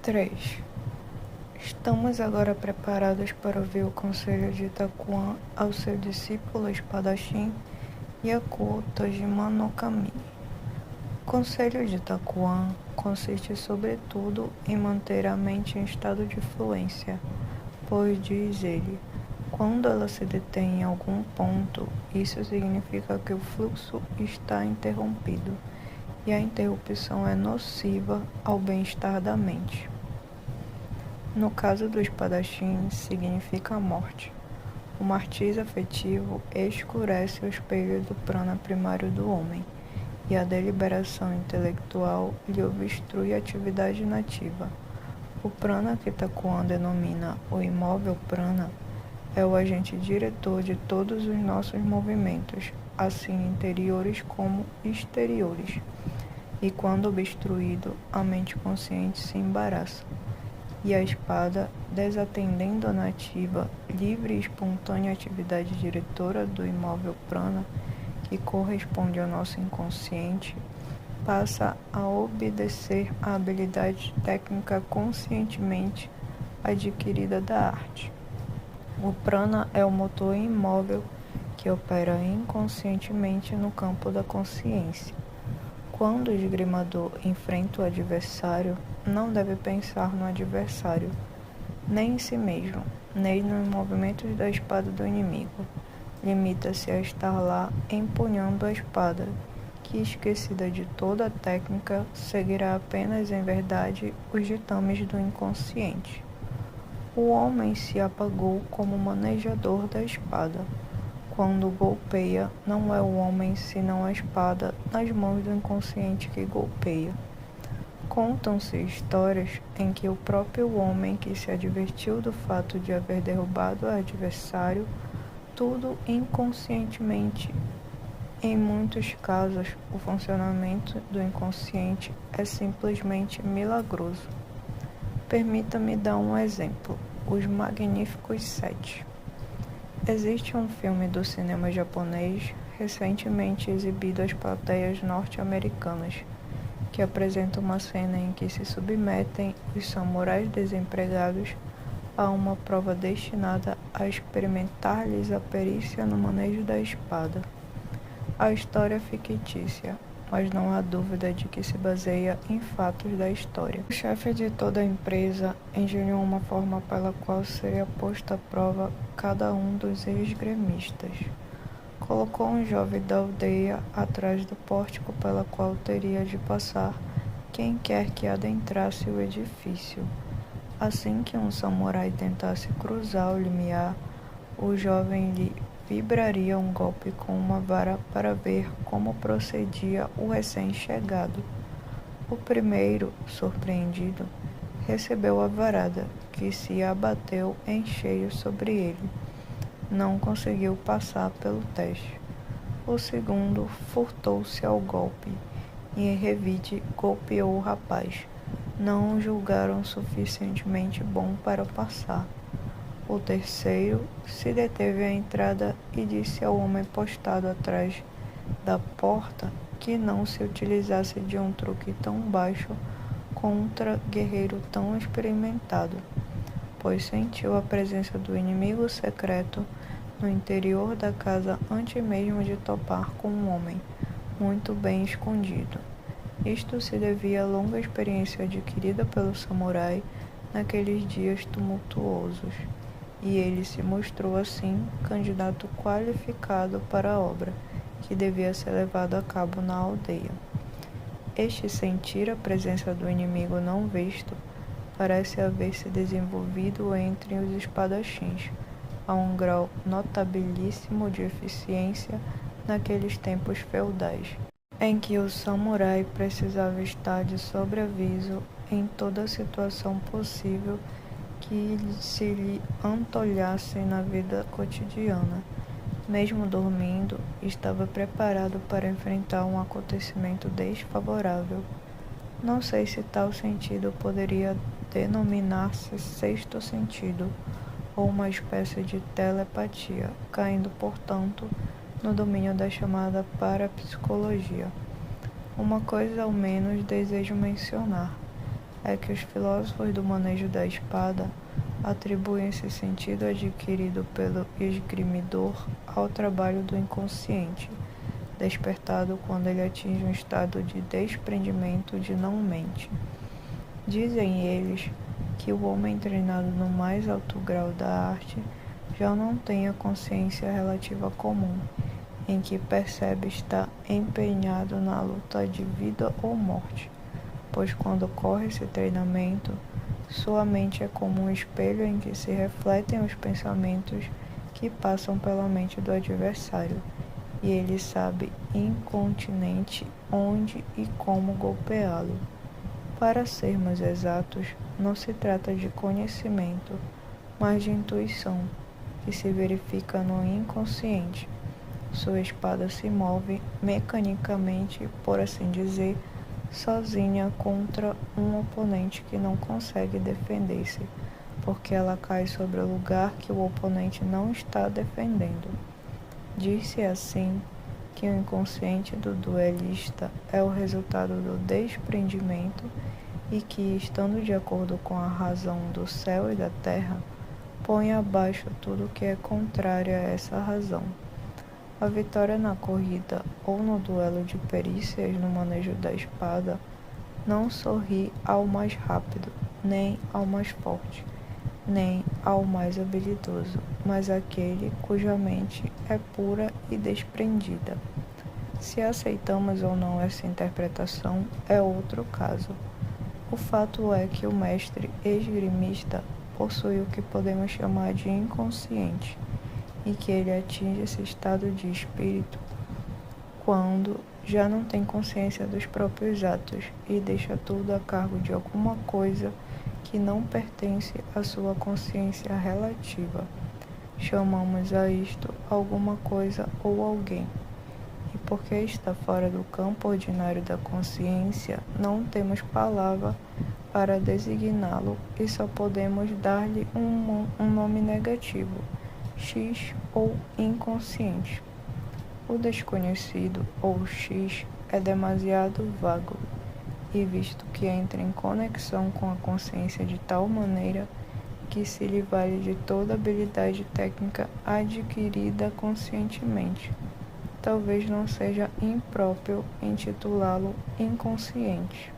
3. Estamos agora preparados para ouvir o conselho de Itakuan ao seu discípulo espadachim Yaku Tojima no Kami. O conselho de Itakuan consiste sobretudo em manter a mente em estado de fluência, pois, diz ele, quando ela se detém em algum ponto, isso significa que o fluxo está interrompido, e a interrupção é nociva ao bem-estar da mente. No caso do espadachim, significa a morte. O martiz afetivo escurece o espelho do prana primário do homem, e a deliberação intelectual lhe obstrui a atividade nativa. O prana que Itakuan denomina o imóvel prana é o agente diretor de todos os nossos movimentos, assim interiores como exteriores. E quando obstruído, a mente consciente se embaraça. E a espada, desatendendo a nativa, livre e espontânea atividade diretora do imóvel prana, que corresponde ao nosso inconsciente, passa a obedecer à habilidade técnica conscientemente adquirida da arte. O prana é o motor imóvel que opera inconscientemente no campo da consciência. Quando o esgrimador enfrenta o adversário, não deve pensar no adversário, nem em si mesmo, nem nos movimentos da espada do inimigo. Limita-se a estar lá empunhando a espada, que, esquecida de toda a técnica, seguirá apenas em verdade os ditames do inconsciente. O homem se apagou como manejador da espada. Quando golpeia, não é o homem senão a espada nas mãos do inconsciente que golpeia. Contam-se histórias em que o próprio homem que se advertiu do fato de haver derrubado o adversário, tudo inconscientemente. Em muitos casos, o funcionamento do inconsciente é simplesmente milagroso. Permita-me dar um exemplo: Os Magníficos Sete. Existe um filme do cinema japonês recentemente exibido às plateias norte-americanas, que apresenta uma cena em que se submetem os samurais desempregados a uma prova destinada a experimentar-lhes a perícia no manejo da espada. A história é fictícia, mas não há dúvida de que se baseia em fatos da história. O chefe de toda a empresa engenhou uma forma pela qual seria posto à prova cada um dos ex-gremistas. Colocou um jovem da aldeia atrás do pórtico pela qual teria de passar quem quer que adentrasse o edifício. Assim que um samurai tentasse cruzar o limiar, o jovem lhe vibraria um golpe com uma vara para ver como procedia o recém-chegado. O primeiro, surpreendido, recebeu a varada, que se abateu em cheio sobre ele. Não conseguiu passar pelo teste. O segundo furtou-se ao golpe e, em revide, golpeou o rapaz. Não o julgaram suficientemente bom para passar. O terceiro se deteve à entrada e disse ao homem postado atrás da porta que não se utilizasse de um truque tão baixo contra guerreiro tão experimentado, pois sentiu a presença do inimigo secreto no interior da casa antes mesmo de topar com um homem, muito bem escondido. Isto se devia à longa experiência adquirida pelo samurai naqueles dias tumultuosos, e ele se mostrou assim candidato qualificado para a obra, que devia ser levada a cabo na aldeia. Este sentir a presença do inimigo não visto parece haver se desenvolvido entre os espadachins, a um grau notabilíssimo de eficiência naqueles tempos feudais, em que o samurai precisava estar de sobreaviso em toda situação possível que se lhe antolhasse na vida cotidiana. Mesmo dormindo, estava preparado para enfrentar um acontecimento desfavorável. Não sei se tal sentido poderia denominar-se sexto sentido, ou uma espécie de telepatia, caindo, portanto, no domínio da chamada parapsicologia. Uma coisa ao menos desejo mencionar. é que os filósofos do manejo da espada atribuem esse sentido adquirido pelo esgrimidor ao trabalho do inconsciente, despertado quando ele atinge um estado de desprendimento de não-mente. Dizem eles que o homem treinado no mais alto grau da arte já não tem a consciência relativa comum, em que percebe estar empenhado na luta de vida ou morte, pois quando ocorre esse treinamento, sua mente é como um espelho em que se refletem os pensamentos que passam pela mente do adversário, e ele sabe incontinente onde e como golpeá-lo. Para sermos exatos, não se trata de conhecimento, mas de intuição, que se verifica no inconsciente. Sua espada se move mecanicamente, por assim dizer, sozinha contra um oponente que não consegue defender-se, porque ela cai sobre o lugar que o oponente não está defendendo. Diz-se assim que o inconsciente do duelista é o resultado do desprendimento e que, estando de acordo com a razão do céu e da terra, põe abaixo tudo que é contrário a essa razão. A vitória na corrida ou no duelo de perícias no manejo da espada não sorri ao mais rápido, nem ao mais forte, nem ao mais habilidoso, mas àquele cuja mente é pura e desprendida. Se aceitamos ou não essa interpretação é outro caso. O fato é que o mestre esgrimista possui o que podemos chamar de inconsciente, e que ele atinge esse estado de espírito quando já não tem consciência dos próprios atos e deixa tudo a cargo de alguma coisa que não pertence à sua consciência relativa. Chamamos a isto alguma coisa ou alguém. E porque está fora do campo ordinário da consciência, não temos palavra para designá-lo e só podemos dar-lhe um nome negativo, X ou inconsciente. O desconhecido, ou X, é demasiado vago, e visto que entra em conexão com a consciência de tal maneira que se lhe vale de toda habilidade técnica adquirida conscientemente, talvez não seja impróprio intitulá-lo inconsciente.